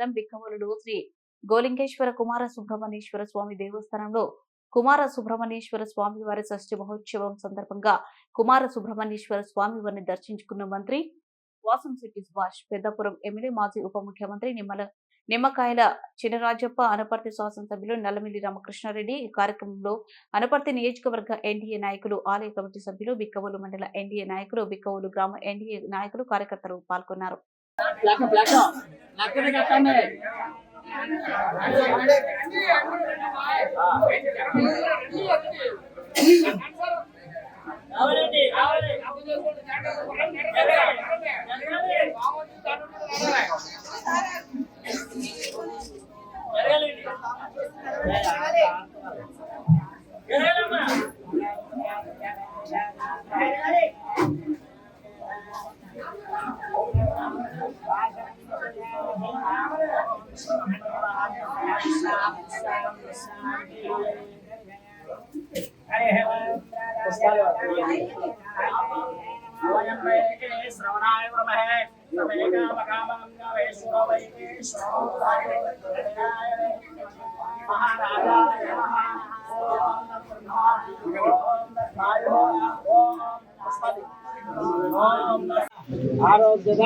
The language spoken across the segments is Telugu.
మండలం బిక్కవోలు శ్రీ గోలింగేశ్వర కుమార సుబ్రహ్మణ్యేశ్వర స్వామి దేవస్థానంలో కుమార సుబ్రహ్మణ్యేశ్వర స్వామి వారి షష్ఠి మహోత్సవం సందర్భంగా కుమార సుబ్రహ్మణ్యేశ్వర స్వామి వారిని దర్శించుకున్న మంత్రి వాసంశెట్టి సుభాష్, పెద్దపురం ఎమ్మెల్యే మాజీ ఉప ముఖ్యమంత్రి నిమ్మకాయల చినరాజప్ప, అనపర్తి శాసనసభ్యులు నల్లమిల్లి రామకృష్ణారెడ్డి. ఈ కార్యక్రమంలో అనపర్తి నియోజకవర్గ ఎన్డీఏ నాయకులు, ఆలయ కమిటీ సభ్యులు, బిక్కవోలు మండల ఎన్డీఏ నాయకులు, బిక్కవోలు గ్రామ ఎన్డీఏ నాయకులు, కార్యకర్తలు పాల్గొన్నారు. ఆరోగ్యద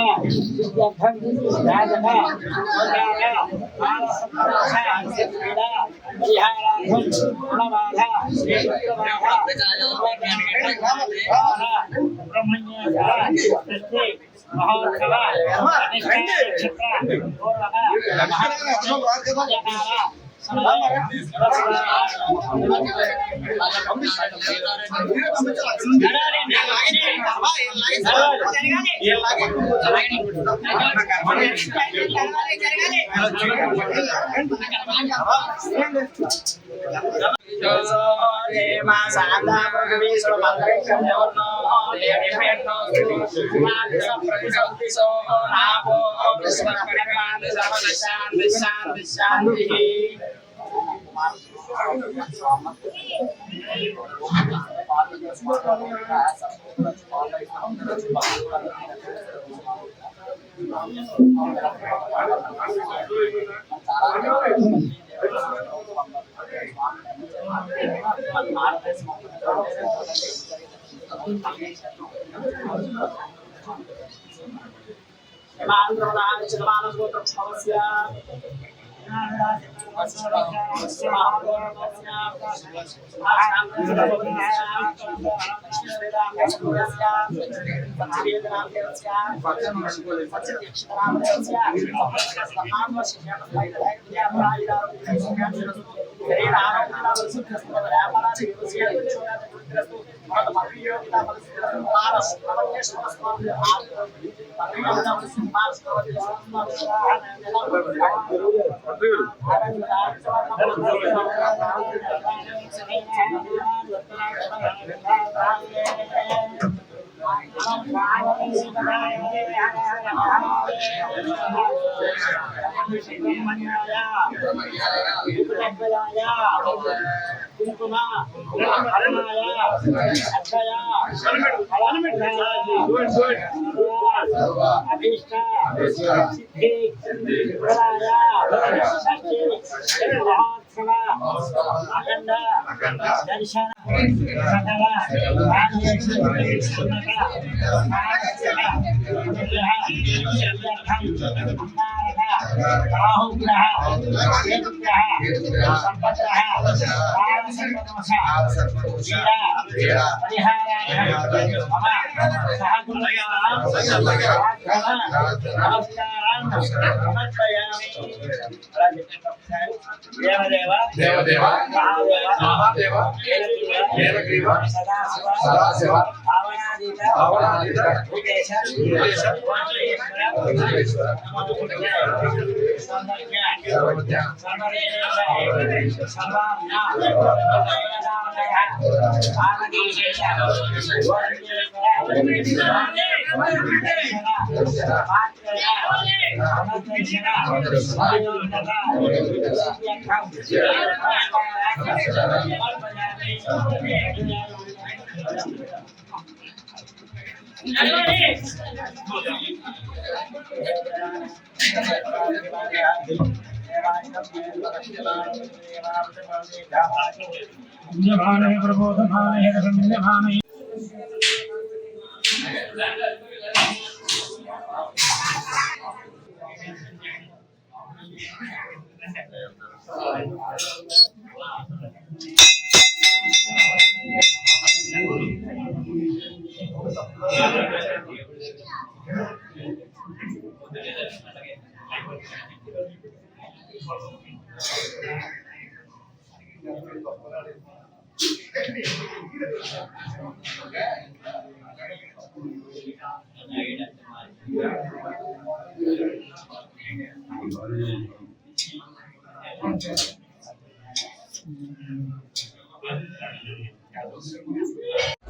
प्रबोधमानः रविन्द्रमानः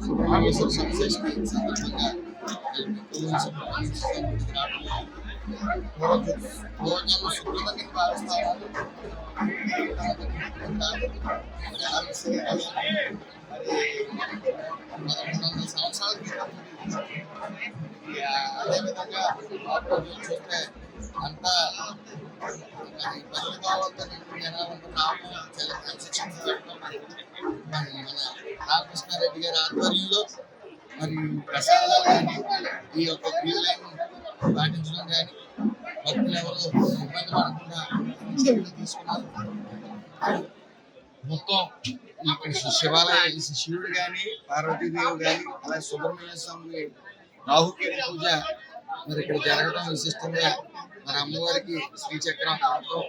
సుబ్రహ్మణ్యేశ్వర సంశ్లేషణ సందర్భంగా పూర్వజన్మ సుకృతని భావిస్తాను. మరి 1100 సంవత్సరాల క్రితం అదేవిధంగా చూస్తే అంతా భక్తి భావాలతో నిండిన జనాలంతా రావడం శిక్షణ మన రామకృష్ణారెడ్డి గారి ఆధ్వర్యంలో మరి ప్రసాదాలు కానీ ఈ యొక్క క్రియలను పాటించడం కానీ భక్తులు ఎవరు ఇబ్బంది పడకుండా చర్యలు తీసుకున్నారు. మొత్తం ఇక్కడ శివాలయ శివుడు కానీ పార్వతీదేవి కానీ అలాగే సుబ్రహ్మణ్య స్వామి రాహుకేతు పూజ మరి ఇక్కడ జరగడం విశిష్టంగా మరి అమ్మవారికి శ్రీచక్రం కావడం,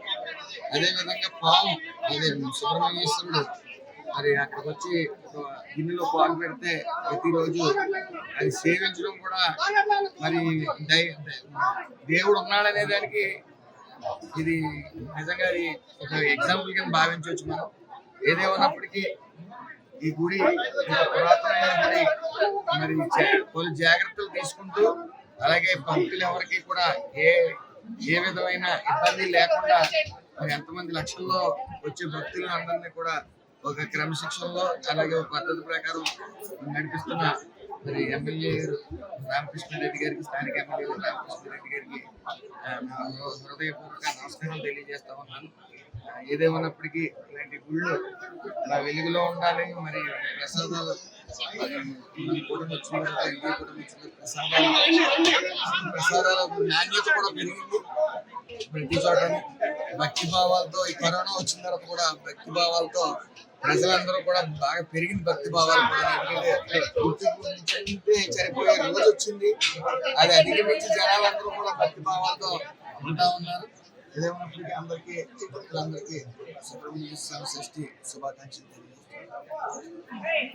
అదేవిధంగా పాము అదే సుబ్రహ్మణ్యేశ్వరుడు మరి అక్కడికి వచ్చి గిన్నెలో పాలు పెడితే ప్రతిరోజు అది సేవించడం కూడా మరి దేవుడు ఉన్నాడనే దానికి ఇది నిజంగా ఒక ఎగ్జాంపుల్ కింద భావించవచ్చు. మనం ఏదేమన్నప్పటికీ ఈ గుడి పురాతనమైన గుడి మరి కొన్ని జాగ్రత్తలు తీసుకుంటూ అలాగే భక్తులు ఎవరికి కూడా ఏ విధమైన ఇబ్బంది లేకుండా మరి ఎంతమంది లక్షల్లో వచ్చే భక్తులు అందరినీ కూడా ఒక క్రమశిక్షణలో అలాగే ఒక పద్ధతి ప్రకారం నడిపిస్తున్న మరి ఎమ్మెల్యే రామకృష్ణారెడ్డి గారికి, స్థానిక ఎమ్మెల్యే రామకృష్ణారెడ్డి గారికి హృదయపూర్వక నమస్కారం తెలియజేస్తా ఉన్నాను. ఏదేమన్నప్పటికీ ఇలాంటి గుళ్ళు అలా వెలుగులో ఉండాలి. మరి ప్రసాదాలు కుటుంబం వచ్చిన ప్రసాదాల నాణ్యత కూడా పెరిగింది ప్రతి చోట. భక్తి భావాలతో ఈ కరోనా వచ్చిన తర్వాత కూడా భక్తి భావాలతో ప్రజలందరూ కూడా బాగా పెరిగింది. భక్తి భావాలు కూడా ఎందుకంటే చనిపోయే రోజు వచ్చింది, అది అధిగమించి జనాలందరూ కూడా భక్తి భావాలతో ఉంటా ఉన్నారు. ఏదేమన్నప్పటికీ అందరికీ సుబ్రహ్మణ్య స్వామి షష్ఠి శుభాకాంక్షలు తెలియజేస్తున్నారు.